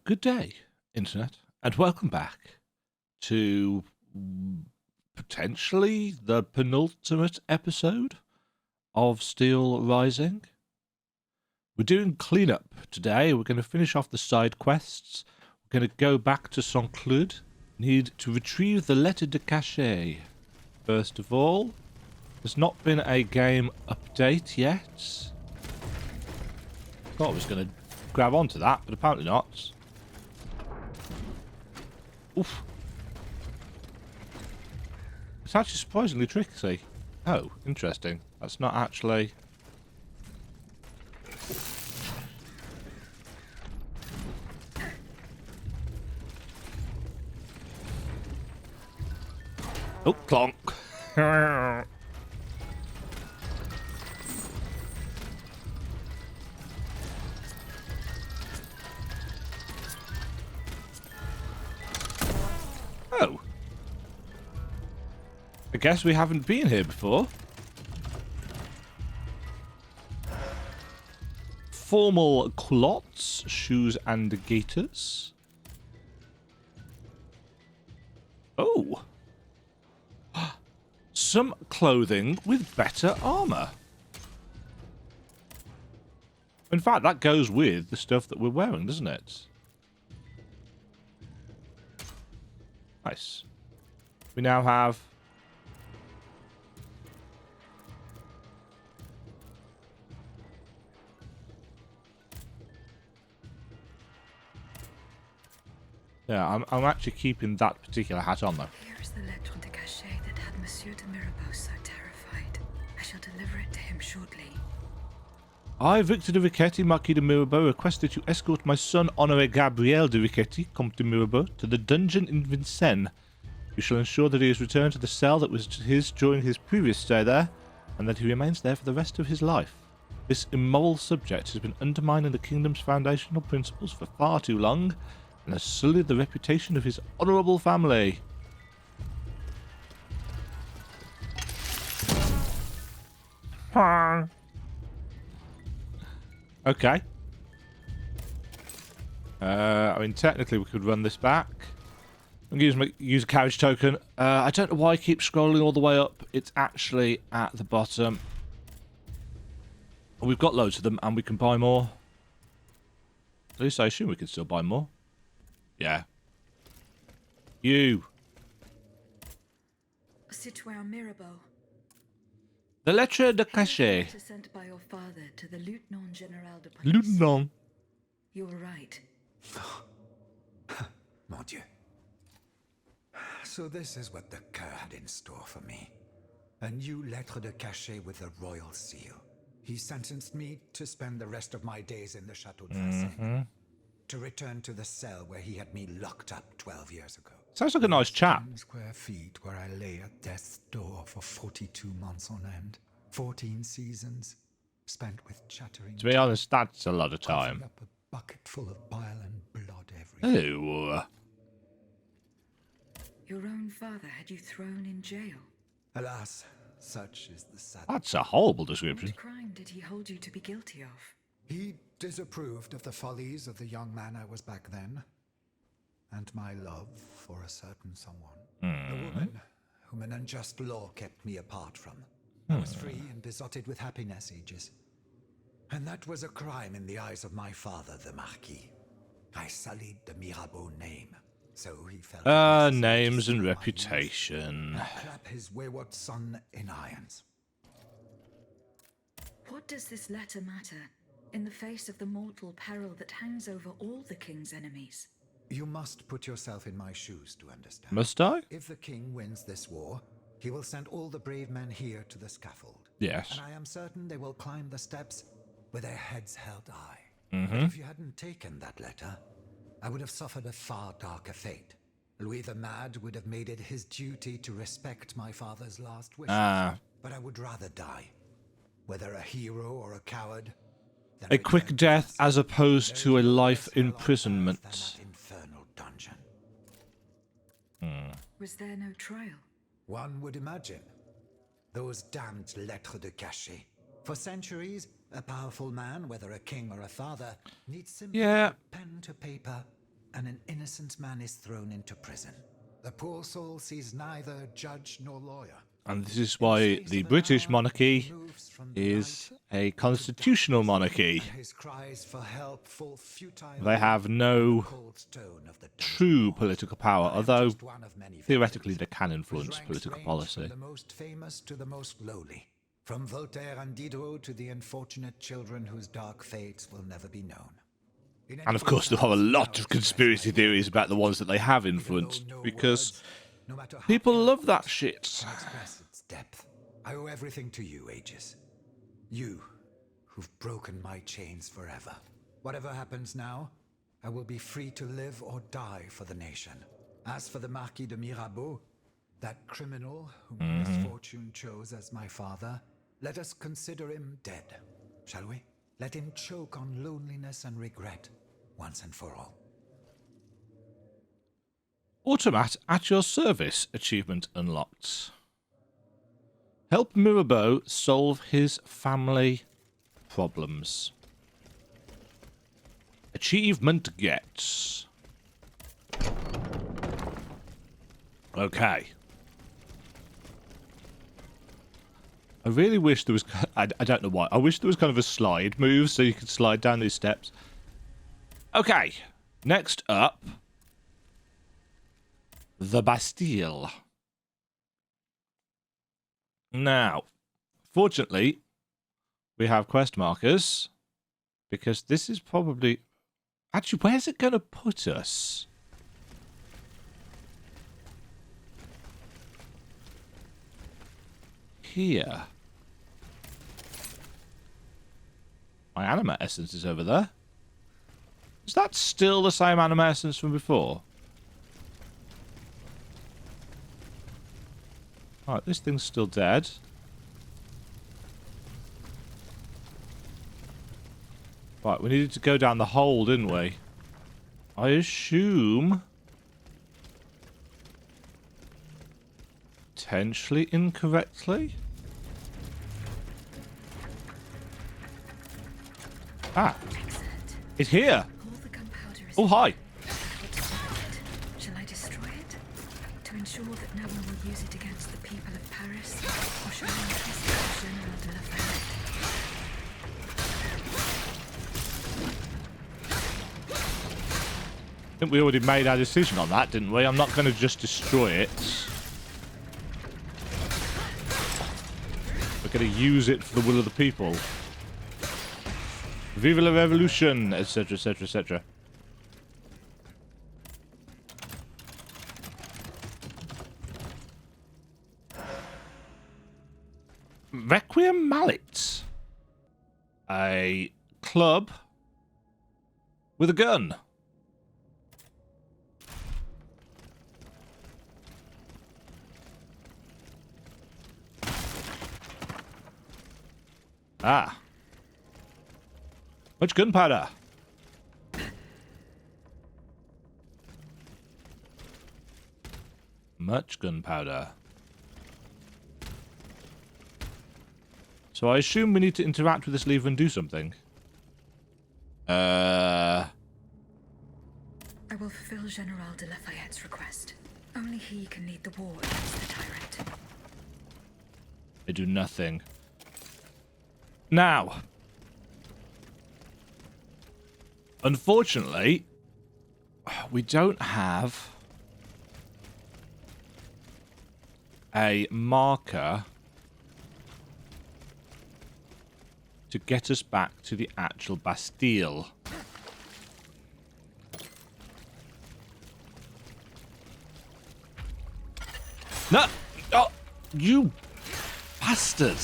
Good day, Internet, and welcome back to potentially the penultimate episode of Steelrising. We're doing cleanup today. We're going to finish off the side quests. We're going to go back to Saint Cloud. Need to retrieve the lettre de cachet. First of all, there's not been a game update yet. Thought I was going to grab onto that, but apparently not. Oof. It's actually surprisingly tricky. Oh, interesting. That's not actually... Oh, clonk. Oh. I guess we haven't been here before. Formal clots, shoes and gaiters. Oh. Some clothing with better armor. In fact, that goes with the stuff that we're wearing, doesn't it? Nice. We now have... Yeah, I'm actually keeping that particular hat on, though. Here's the lettre de cachet that had Monsieur de Mirabeau so terrified. I shall deliver it to him shortly. I, Victor de Riquetti, Marquis de Mirabeau, request that you escort my son, Honoré Gabriel de Riquetti, Comte de Mirabeau, to the dungeon in Vincennes. You shall ensure that he is returned to the cell that was his during his previous stay there, and that he remains there for the rest of his life. This immoral subject has been undermining the kingdom's foundational principles for far too long, and has sullied the reputation of his honourable family. Okay. I mean, technically we could run this back. I'm going to use a carriage token. I don't know why I keep scrolling all the way up. It's actually at the bottom. We've got loads of them, and we can buy more. At least I assume we can still buy more. Yeah. You. Citoyen Mirabeau. The lettre de cachet. Sent by your father to the Lieutenant General de Police. Lieutenant. You were right. Mon Dieu. So this is what the cur had in store for me. A new lettre de cachet with a royal seal. He sentenced me to spend the rest of my days in the Chateau de Vincennes. To return to the cell where he had me locked up 12 years ago. Sounds like a nice chap. 10 square feet where I lay at death's door for 42 months on end. 14 seasons spent with chattering. To be honest, that's a lot of time. Up a bucket full of bile and blood every day. Ew. Your own father had you thrown in jail. Alas, such is the sad. That's a horrible description. What crime did he hold you to be guilty of? He disapproved of the follies of the young man I was back then, and my love for a certain someone. A woman whom an unjust law kept me apart from. I was free and besotted with happiness ages. And that was a crime in the eyes of my father, the Marquis. I sullied the Mirabeau name, so he felt... names and reputation. Clap his wayward son in irons. What does this letter matter in the face of the mortal peril that hangs over all the king's enemies? You must put yourself in my shoes to understand. Must I? If the king wins this war, he will send all the brave men here to the scaffold. Yes. And I am certain they will climb the steps with their heads held high. But if you hadn't taken that letter, I would have suffered a far darker fate. Louis the Mad would have made it his duty to respect my father's last wishes. But I would rather die, whether a hero or a coward. A quick death as opposed to a life imprisonment. That infernal dungeon. Was there no trial? One would imagine. Those damned lettres de cachet. For centuries, A powerful man, whether a king or a father, needs simply Yeah. pen to paper, and an innocent man is thrown into prison. The poor soul sees neither judge nor lawyer. And this is In the why space the of an British hour, monarchy he moves from the is light a to constitutional darkness, monarchy. and his cries for help fall futilely They have on no the cold stone of the dungeon true wall. political power, I am although just one of many theoretically victims, they can whose influence ranks political range policy. from the most famous to the most lowly, from Voltaire and Diderot to the unfortunate children whose dark fates will never be known. In And any of course, there case, I are a must lot now of express conspiracy my theories about the ones that they have even though influenced, no because words, no matter how people love that eloquent, shit. can express its depth. I owe everything to you, Aegis. You, who've broken my chains forever. Whatever happens now, I will be free to live or die for the nation. As for the Marquis de Mirabeau, that criminal whom misfortune chose as my father, let us consider him dead, shall we? Let him choke on loneliness and regret, once and for all. Automat at your service. Achievement unlocked. Help Mirabeau solve his family problems. Achievement gets. Okay. I really wish there was... I don't know why. I wish there was kind of a slide move so you could slide down these steps. Okay. Next up. The Bastille. Now, fortunately, we have quest markers. Because this is probably... Actually, where's it going to put us? Here. My anima essence is over there. Is that still the same anima essence from before? Alright, this thing's still dead. Right, we needed to go down the hole, didn't we? I assume... potentially incorrectly? Ah. It's here. All the gunpowder is Oh, hi. Shall I destroy it? To ensure that no one will use it against the people of Paris? Or shall I entrust it to General de Lafayette? I think we already made our decision on that, didn't we? I'm not going to just destroy it. We're going to use it for the will of the people. Vive la revolution, etc., etc., etc. Requiem Mallet. A club with a gun. Ah. Much gunpowder. Much gunpowder. So I assume we need to interact with this lever and do something. I will fulfill General de Lafayette's request. Only he can lead the war against the tyrant. I do nothing. Now, unfortunately, we don't have a marker to get us back to the actual Bastille. No! Oh, you bastard!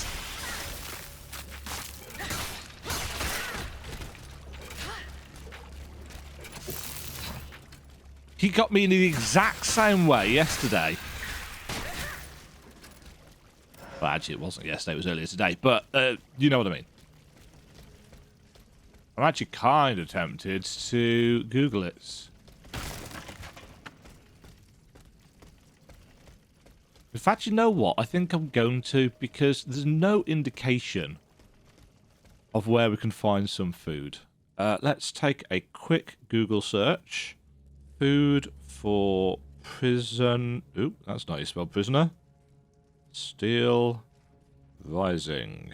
He got me in the exact same way yesterday. Well, actually, it wasn't yesterday. It was earlier today. But, you know what I mean. I'm actually kind of tempted to Google it. In fact, you know what? I think I'm going to, because there's no indication of where we can find some food. Let's take a quick Google search. Food for prison... Oop, that's not how you spell prisoner. Steel Rising.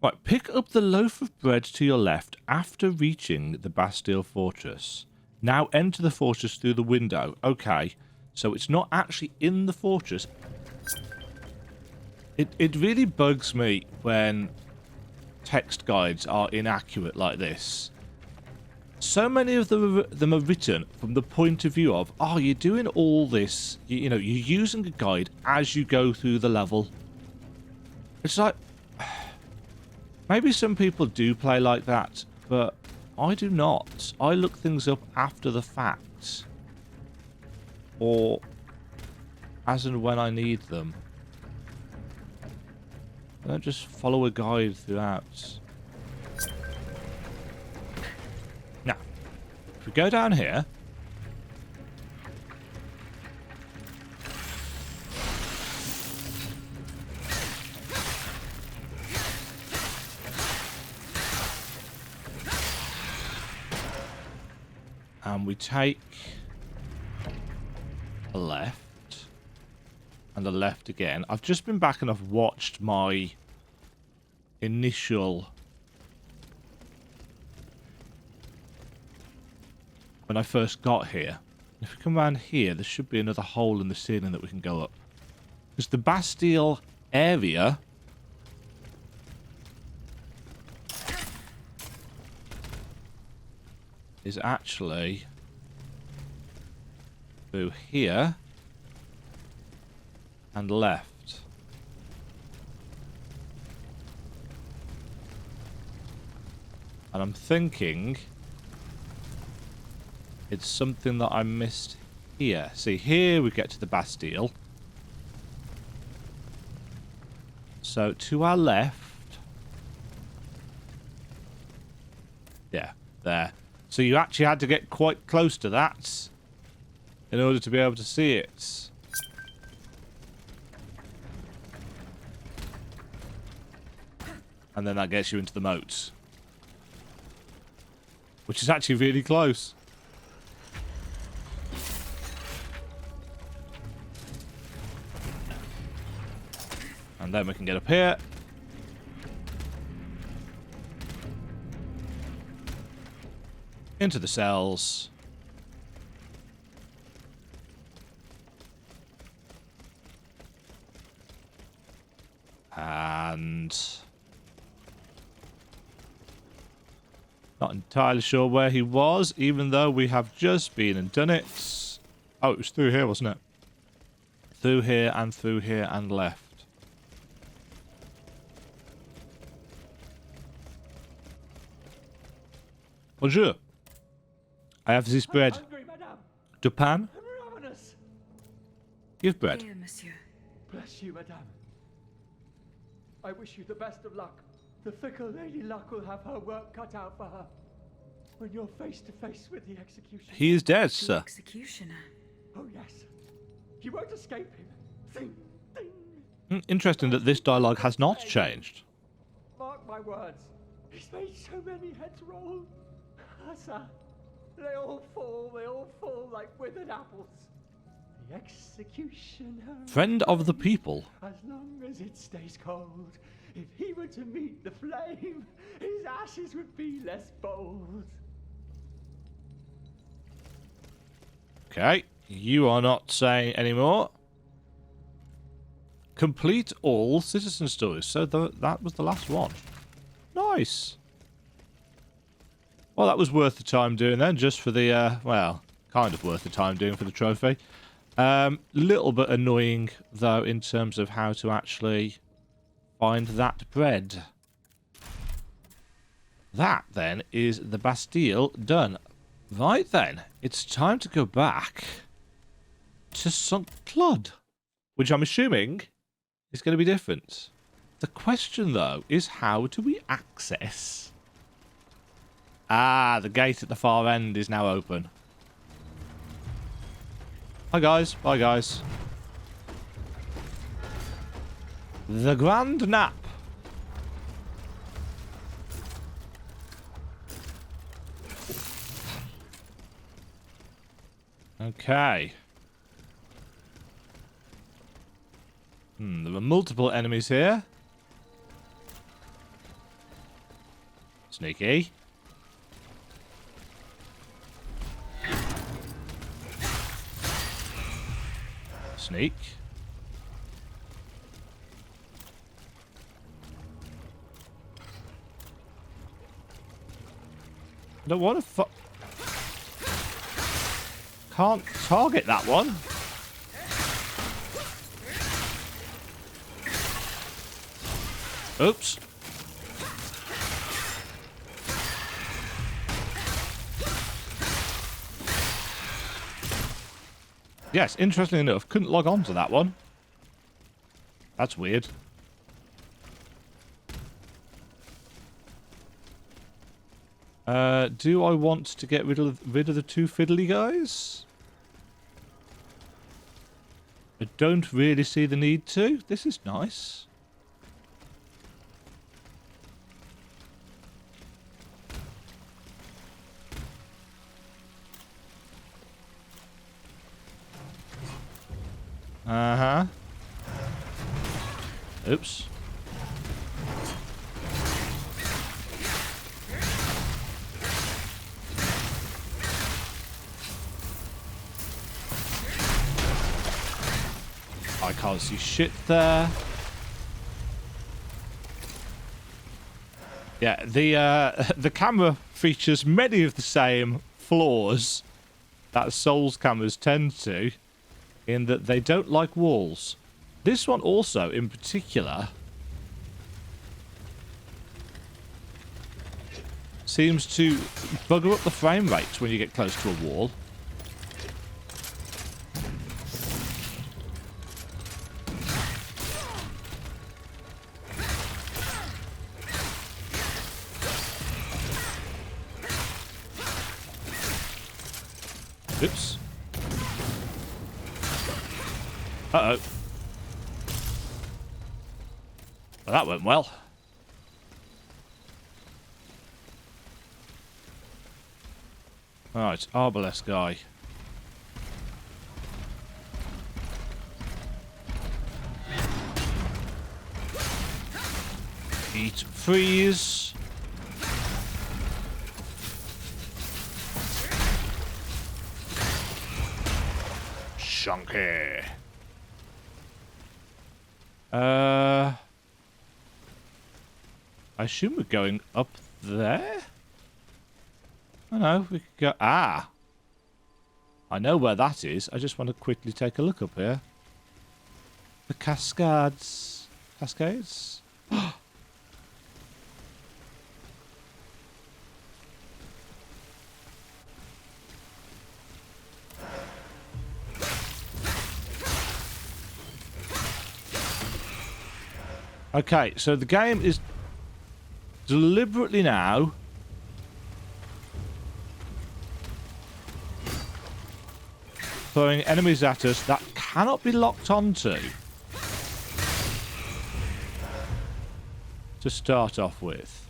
Right, pick up the loaf of bread to your left after reaching the Bastille Fortress. Now enter the fortress through the window. Okay, so it's not actually in the fortress. It really bugs me when text guides are inaccurate like this. So many of them are written from the point of view of, oh, you're doing all this, you know, you're using a guide as you go through the level. It's like, maybe some people do play like that, but I do not. I look things up after the fact, or as and when I need them. I don't just follow a guide throughout. Now, if we go down here, and we take a left. And the left again. I've just been back and I've watched my initial... when I first got here. If we come around here, there should be another hole in the ceiling that we can go up. Because the Bastille area... is actually... through here... and left. And I'm thinking it's something that I missed here. See, here we get to the Bastille. So to our left. Yeah, there. So you actually had to get quite close to that in order to be able to see it. And then that gets you into the moat. Which is actually really close. And then we can get up here. Into the cells. And... not entirely sure where he was, even though we have just been and done it. Oh, it was through here, wasn't it? Through here and left. Bonjour. I have this bread. Hungry, madame. Du pain? I'm ravenous. Give bread. Here, monsieur. Bless you, madame. I wish you the best of luck. The fickle Lady Luck will have her work cut out for her when you're face to face with the executioner. He is dead, The sir. executioner. Oh yes, you won't escape him. Zing, ding. Interesting that this dialogue has not changed. Mark my words. He's made so many heads roll. Ah, sir, they all fall like withered apples. The executioner. Friend of the people. As long as it stays cold. If he were to meet the flame, his ashes would be less bold. Okay, you are not saying anymore. Complete all citizen stories. So that was the last one. Nice. Well, that was worth the time doing then, just for the, well, kind of worth the time doing for the trophy. Little bit annoying, though, in terms of how to actually find that bread. That, then, is the Bastille done. Right, then. It's time to go back to St. Claude, which I'm assuming is going to be different. The question, though, is how do we access... Ah, the gate at the far end is now open. Hi, guys. Bye, guys. The Grand Nap. Okay. There are multiple enemies here. Sneaky. Sneak. I don't want to can't target that one. Oops. Yes, interestingly enough, couldn't log on to that one. That's weird. Do I want to get rid of the two fiddly guys? I don't really see the need to. This is nice. Uh-huh. Oops. I can't see shit there. Yeah, the camera features many of the same flaws that Souls cameras tend to, in that they don't like walls. This one also, in particular, seems to bugger up the frame rate when you get close to a wall. Oops. Uh-oh. Well, that went well. Right, Arbalest guy. Eat, freeze. Chunky. I assume we're going up there? Oh no, we could go... Ah! I know where that is. I just want to quickly take a look up here. The cascades. Cascades? Okay, so the game is deliberately now throwing enemies at us that cannot be locked onto to start off with.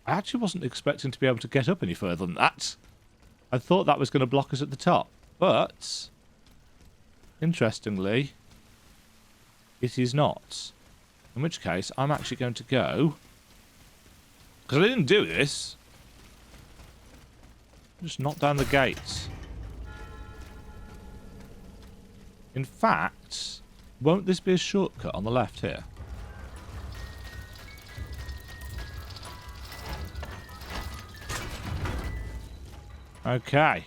I actually wasn't expecting to be able to get up any further than that. I thought that was going to block us at the top, but interestingly, it is not. In which case, I'm actually going to go, because I didn't do this, just knock down the gates. In fact, won't this be a shortcut on the left here? Okay.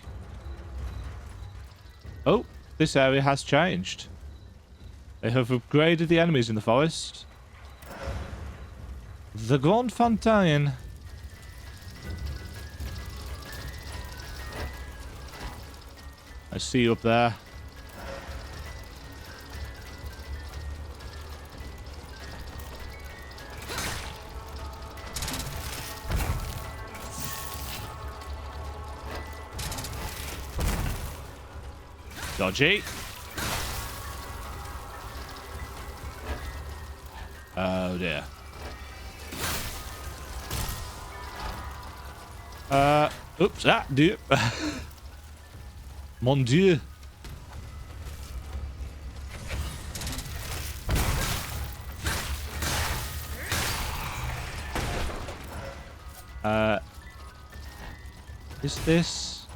Oh, this area has changed. They have upgraded the enemies in the forest. The Grand Fontaine. I see you up there. Dodgy. Oh dear. Oops, dear. Mon Dieu. Is this...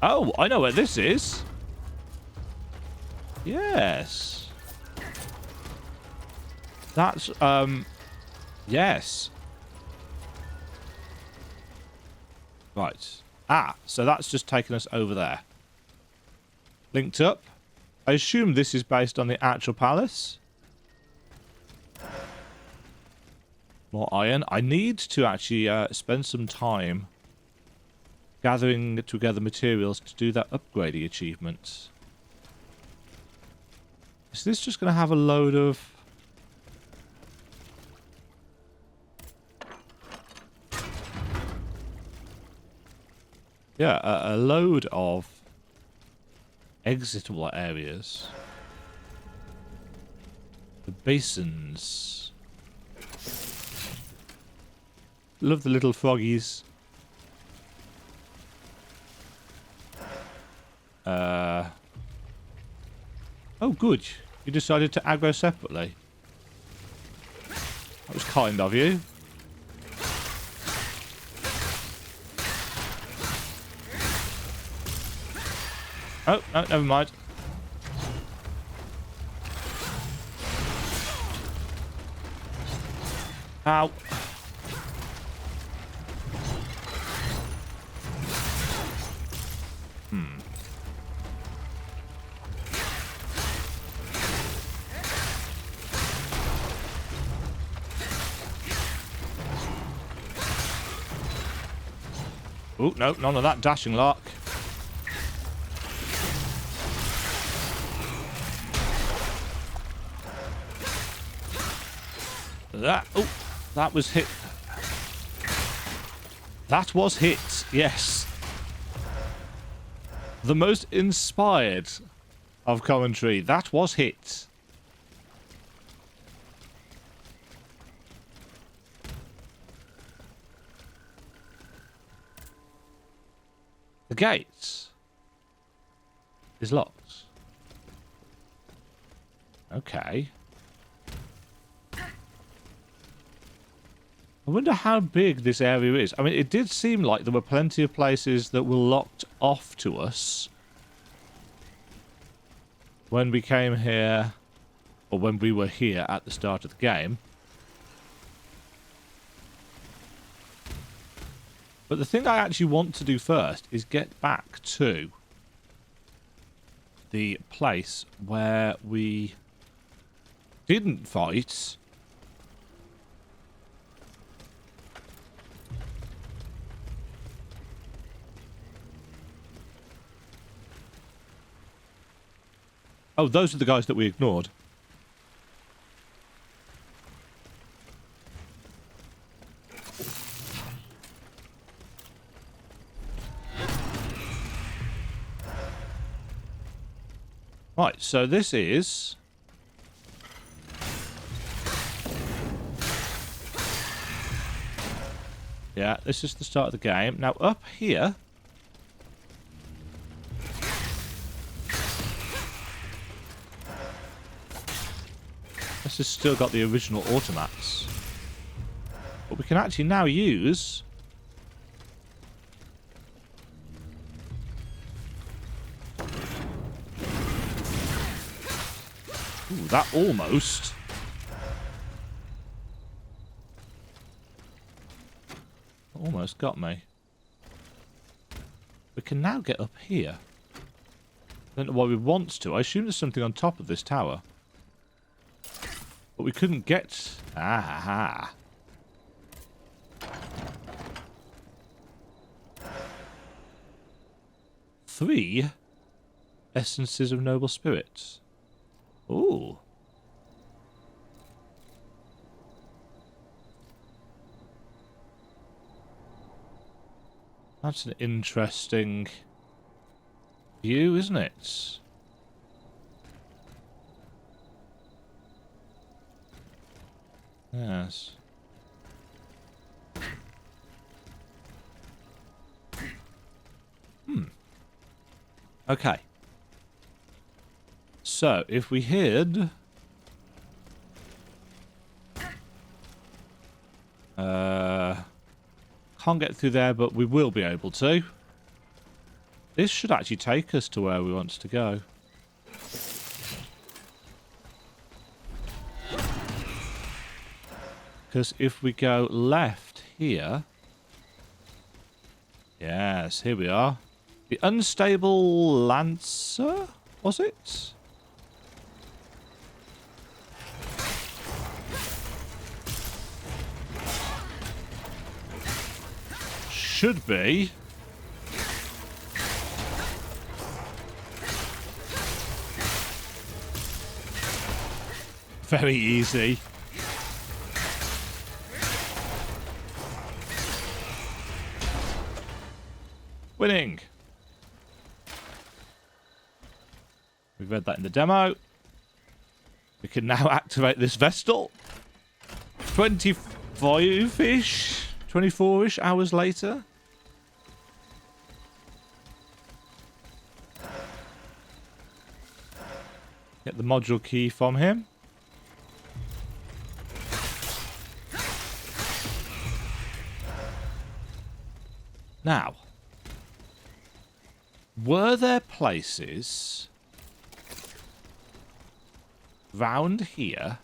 Oh, I know where this is. Yes. That's, yes. Right. Ah, so that's just taken us over there. Linked up. I assume this is based on the actual palace. More iron. I need to actually spend some time gathering together materials to do that upgrading achievement. Is this just going to have a load of... Yeah, a load of exitable areas. The basins. Love the little froggies. Oh, good. You decided to aggro separately. That was kind of you. Oh, no, never mind. Ow. Oh, no, none of that dashing lark. Oh, that was hit. That was hit, yes. The most inspired of commentary. That was hit. The gate is locked. Okay. I wonder how big this area is. I mean, it did seem like there were plenty of places that were locked off to us when we came here, or when we were here at the start of the game. But the thing I actually want to do first is get back to the place where we didn't fight. Oh, those are the guys that we ignored. Right, so this is... Yeah, this is the start of the game. Now, up here... This has still got the original automats. But we can actually now use... Ooh, that almost... Almost got me. We can now get up here. I don't know why we want to. I assume there's something on top of this tower. But we couldn't get... Ah. 3 essences of noble spirits. Ooh. That's an interesting view, isn't it? Yes. Okay. So, if we hid... can't get through there, but we will be able to. This should actually take us to where we want to go. Because if we go left here... Yes, here we are. The unstable Lancer, was it? Should be. Very easy. Winning. We've read that in the demo. We can now activate this Vestal. 25-ish, 24-ish hours later. Get the module key from him. Now, were there places round here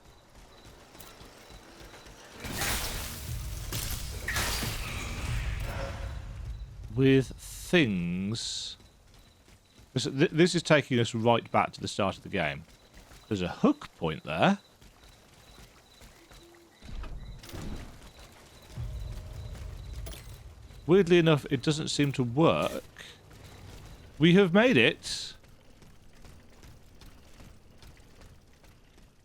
with things? This is taking us right back to the start of the game. There's a hook point there. Weirdly enough, it doesn't seem to work. We have made it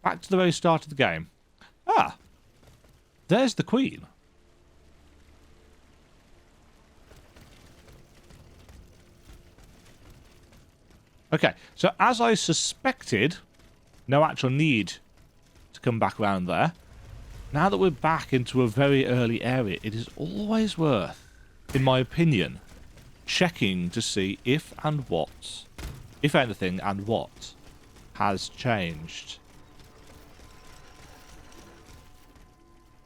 back to the very start of the game. Ah, there's the Queen. Okay, so as I suspected, no actual need to come back around there. Now that we're back into a very early area, it is always worth, in my opinion, checking to see if and what, if anything and what, has changed.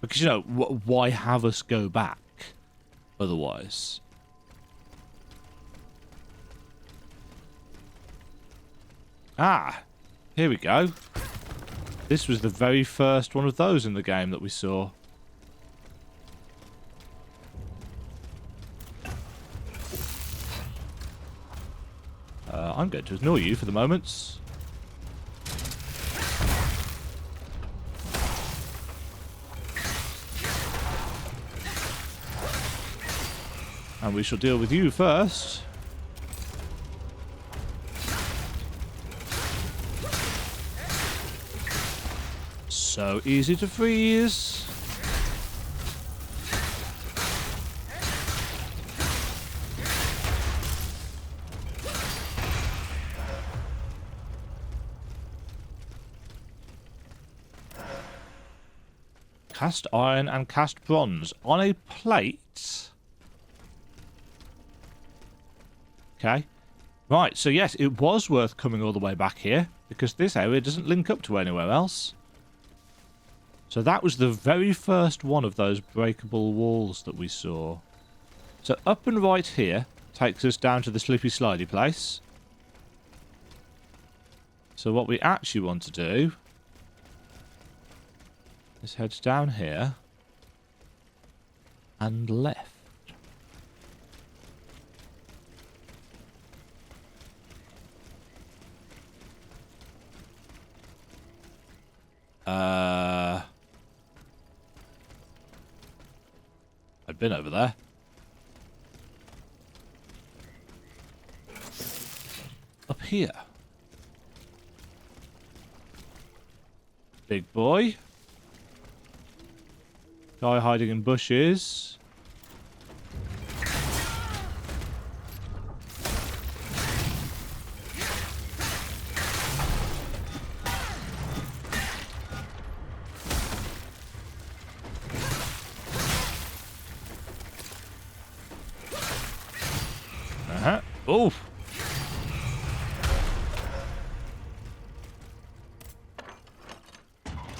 Because, you know, why have us go back otherwise? Ah, here we go. This was the very first one of those in the game that we saw. I'm going to ignore you for the moment. And we shall deal with you first. So easy to freeze. Cast iron and cast bronze on a plate. Okay. Right, so yes, it was worth coming all the way back here, because this area doesn't link up to anywhere else. So that was the very first one of those breakable walls that we saw. So up and right here takes us down to the slippy slidey place. So what we actually want to do is head down here and left. I've been over there. Up here. Big boy. Guy hiding in bushes. Oof.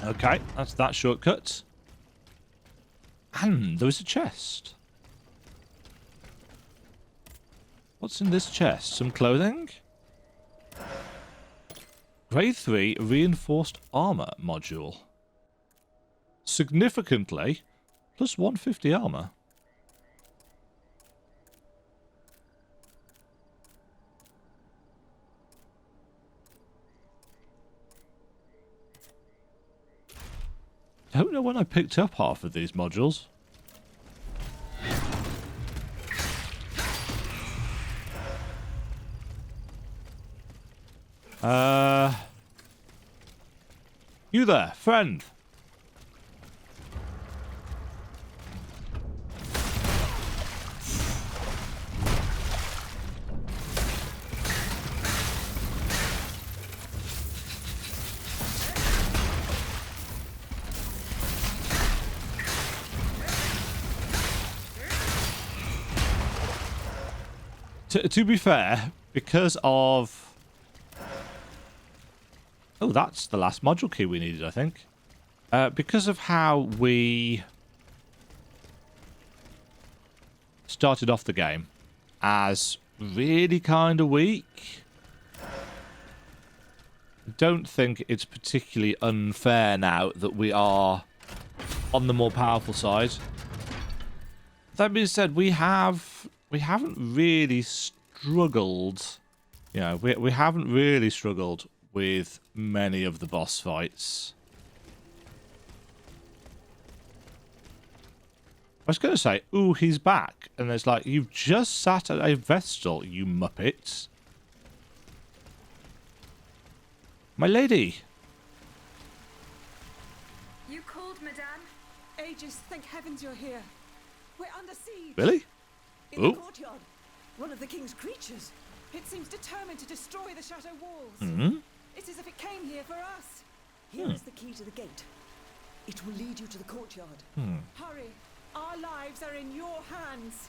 Okay, that's that shortcut. And there is a chest. What's in this chest? Some clothing? Grade 3 reinforced armor module. Significantly, plus 150 armor. I don't know when I picked up half of these modules. You there, friend? To be fair, because of... Oh, that's the last module key we needed, I think. Because of how we started off the game as really kind of weak, I don't think it's particularly unfair now that we are on the more powerful side. That being said, we haven't really struggled. You know, we haven't really struggled with many of the boss fights. I was going to say, ooh, he's back. And it's like, you've just sat at a Vestal, you muppets. My lady. You called, madame? Aegis, thank heavens you're here. We're under siege. Really? In the courtyard. One of the king's creatures. It seems determined to destroy the chateau walls. Mm-hmm. It's as if it came here for us. Here is the key to the gate. It will lead you to the courtyard. Hurry. Our lives are in your hands.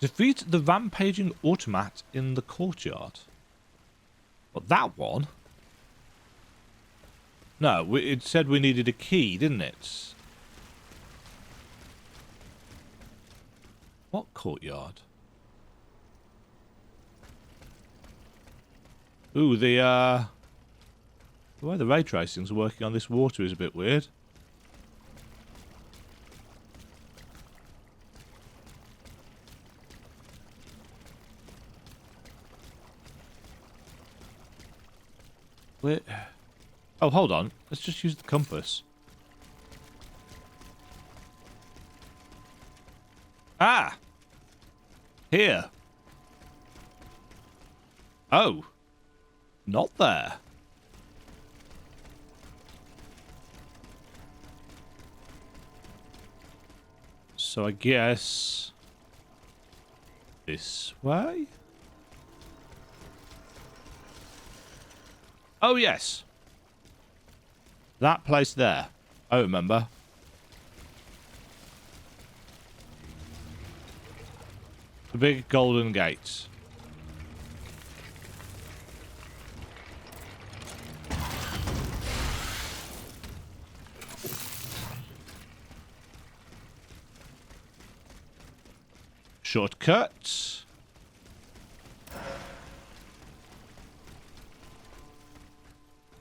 Defeat the rampaging automat in the courtyard. But that one? No, it said we needed a key, didn't it? What courtyard? Ooh, the way the ray tracing's working on this water is a bit weird. Wait. Oh, hold on. Let's just use the compass. Ah! Here. Oh. Not there. So I guess... this way? Oh, yes. That place there. I remember. The big golden gate. Shortcut.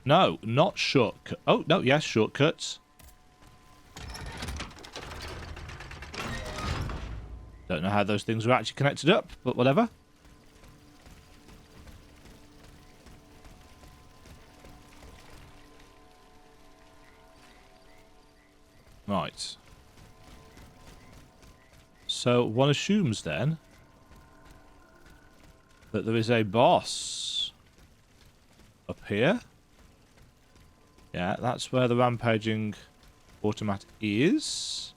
No, not shortcut. Oh, no, yes, shortcuts. Don't know how those things are actually connected up, but whatever. Right. So one assumes then that there is a boss up here. Yeah, that's where the rampaging automat is.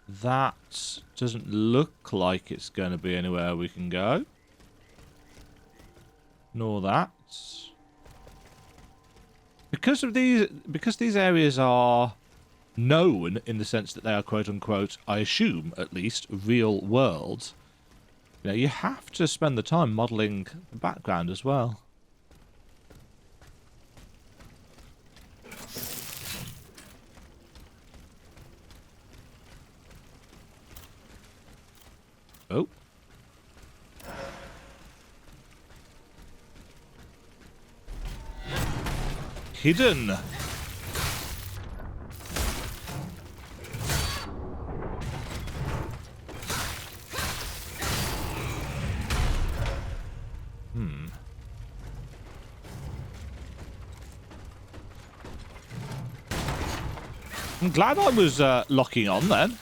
That doesn't look like it's going to be anywhere we can go. Nor that. Because these areas are known in the sense that they are quote unquote, I assume at least, real world, you know, you have to spend the time modelling the background as well. Oh. Hidden. I'm glad I was locking on then.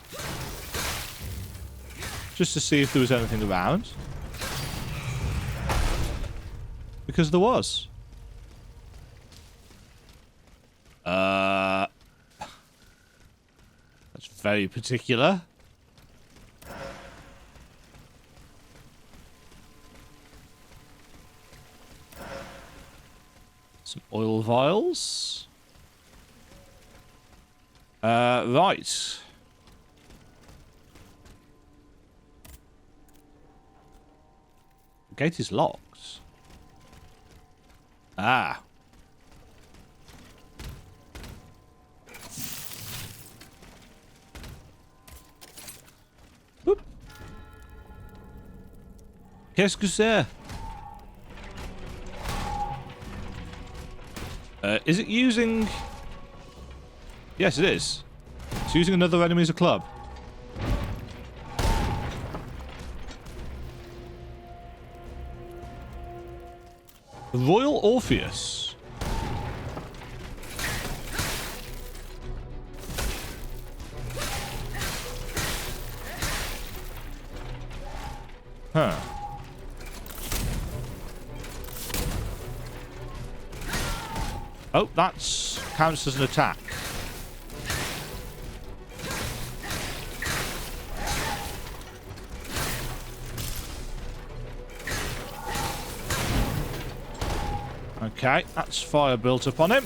Just to see if there was anything around. Because there was. That's very particular. Some oil vials. Right. The gate is locked. Ah. Whoop. Qu'est-ce que c'est? Is it using... Yes, it is. It's using another enemy as a club. The Royal Orpheus. Huh. Oh, that's counts as an attack. Okay, that's fire built up on him.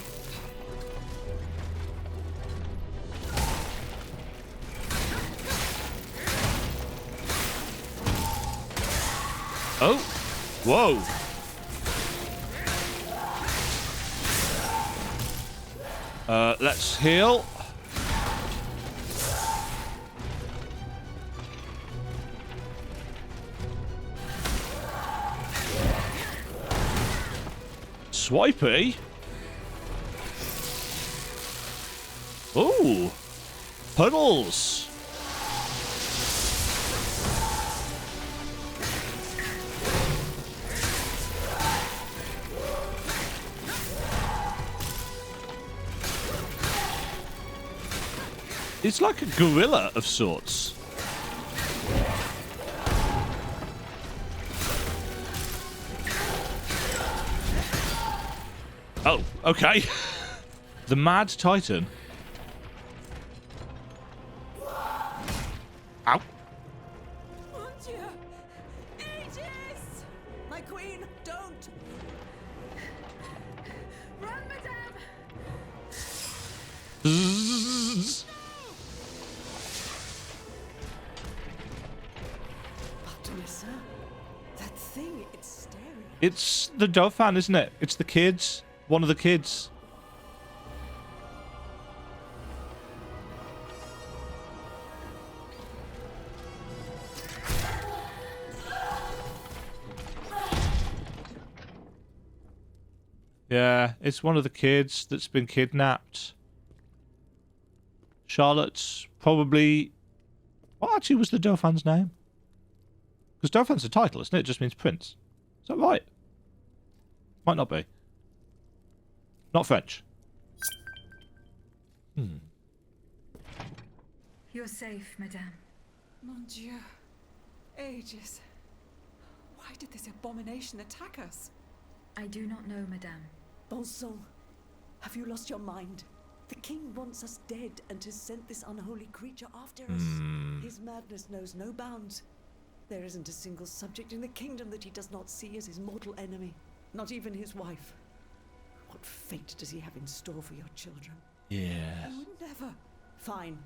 Oh, whoa. Let's heal. Swipey. Ooh. Puddles. It's like a gorilla of sorts. Oh, okay. The Mad Titan. Ow. Mon Dieu! Aegis! My queen, don't! Run, madame! Bzzz. Bartolessa, that thing, it's staring. It's the Dauphin, isn't it? It's the kids. One of the kids. Yeah, it's one of the kids that's been kidnapped. Charlotte's probably... What actually was the Dauphin's name? Because Dauphin's a title, isn't it? It just means prince. Is that right? Might not be. Not French. You're safe, madame. Mon Dieu. Aegis. Why did this abomination attack us? I do not know, madame. Bon sang, have you lost your mind? The king wants us dead and has sent this unholy creature after us. His madness knows no bounds. There isn't a single subject in the kingdom that he does not see as his mortal enemy. Not even his wife. What fate does he have in store for your children? Yeah. You would never, Fine.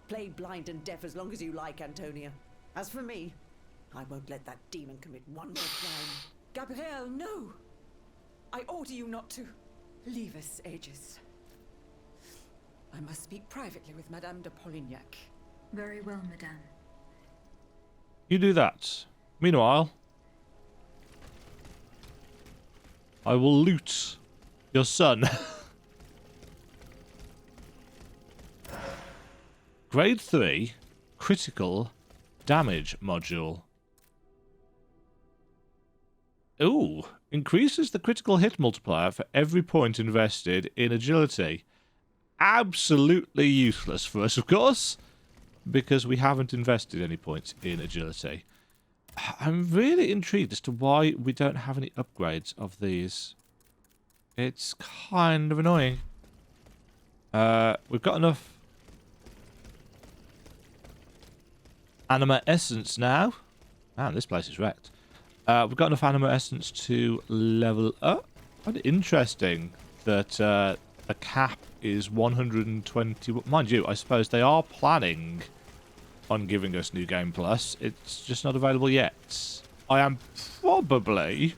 Play blind and deaf as long as you like, Antonia. As for me, I won't let that demon commit one more crime. Gabrielle, no! I order you not to. Leave us, Aegis. I must speak privately with Madame de Polignac. Very well, madame. You do that. Meanwhile, I will loot your son. Grade 3 critical damage module. Ooh, increases the critical hit multiplier for every point invested in agility. Absolutely useless for us, of course, because we haven't invested any points in agility. I'm really intrigued as to why we don't have any upgrades of these. It's kind of annoying. We've got enough anima essence now. Man, this place is wrecked. We've got enough anima essence to level up. Quite interesting that the cap is 120. Mind you, I suppose they are planning on giving us New Game Plus. It's just not available yet. I am probably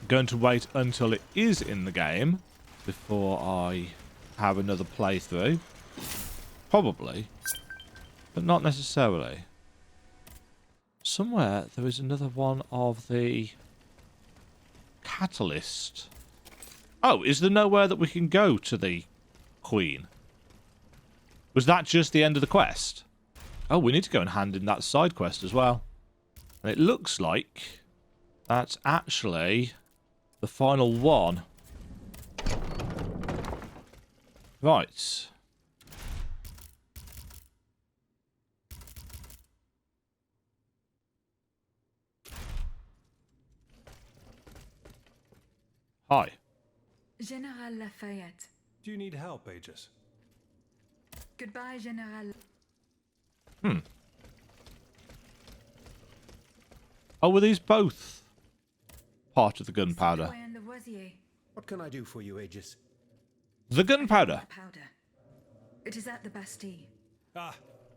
going to wait until it is in the game before I have another playthrough. Probably, but not necessarily. Somewhere there is another one of the catalyst. Oh, is there nowhere that we can go to the Queen? Was that just the end of the quest? Oh, we need to go and hand in that side quest as well. And it looks like that's actually the final one. Right. Hi. General Lafayette. Do you need help, Aegis? Goodbye, General. Oh, were these both part of the gunpowder? Citoyen Lavoisier. What can I do for you, Aegis? The gunpowder. The powder. It is at the Bastille. Ah,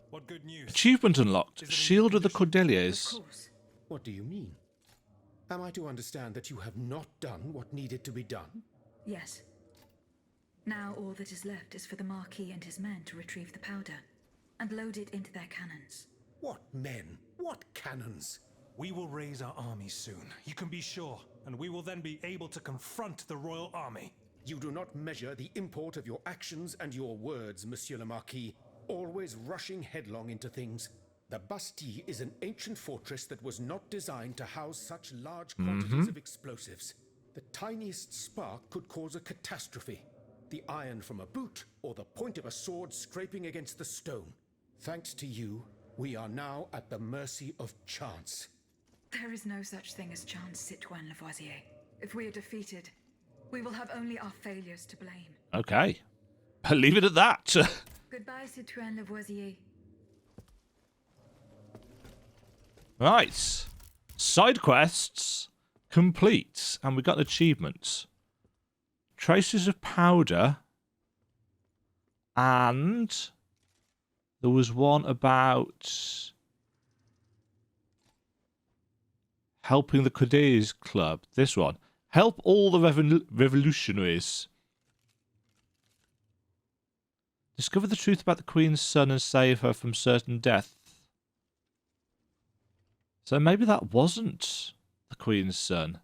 what good news. Achievement unlocked. Is it in Shield of the condition? Of Cordeliers. course. What do you mean? Am I to understand that you have not done what needed to be done? Yes. Now all that is left is for the Marquis and his men to retrieve the powder and load it into their cannons. What men? What cannons? We will raise our army soon, you can be sure, and we will then be able to confront the royal army. You do not measure the import of your actions and your words, Monsieur le Marquis, always rushing headlong into things. The Bastille is an ancient fortress that was not designed to house such large quantities of explosives. The tiniest spark could cause a catastrophe. The iron from a boot or the point of a sword scraping against the stone. Thanks to you, we are now at the mercy of chance. There is no such thing as chance, Citoyen Lavoisier. If we are defeated, we will have only our failures to blame. Okay. I'll leave it at that. Goodbye, Citoyen Lavoisier. Right. Side quests complete. And we got an achievement. Traces of powder. And there was one about helping the Cordeliers Club. This one. Help all the revolutionaries. Discover the truth about the Queen's son and save her from certain death. So maybe that wasn't the Queen's son.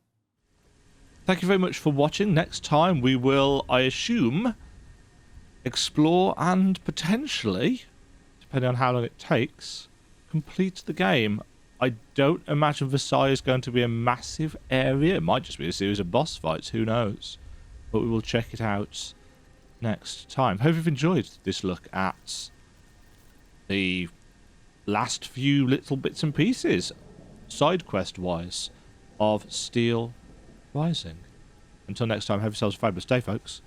Thank you very much for watching. Next time we will, I assume, explore and potentially, depending on how long it takes, complete the game. I don't imagine Versailles is going to be a massive area. It might just be a series of boss fights. Who knows? But we will check it out next time. Hope you've enjoyed this look at the last few little bits and pieces, side quest wise, of Steelrising. Until next time, have yourselves a fabulous day, folks.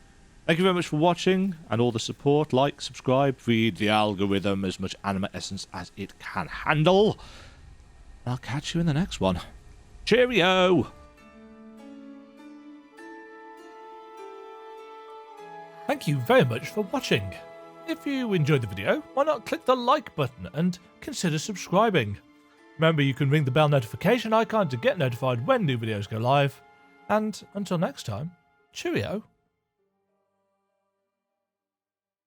Thank you very much for watching and all the support. Like, subscribe, feed the algorithm as much anima essence as it can handle. I'll catch you in the next one. Cheerio! Thank you very much for watching. If you enjoyed the video, why not click the like button and consider subscribing. Remember, you can ring the bell notification icon to get notified when new videos go live. And until next time, cheerio.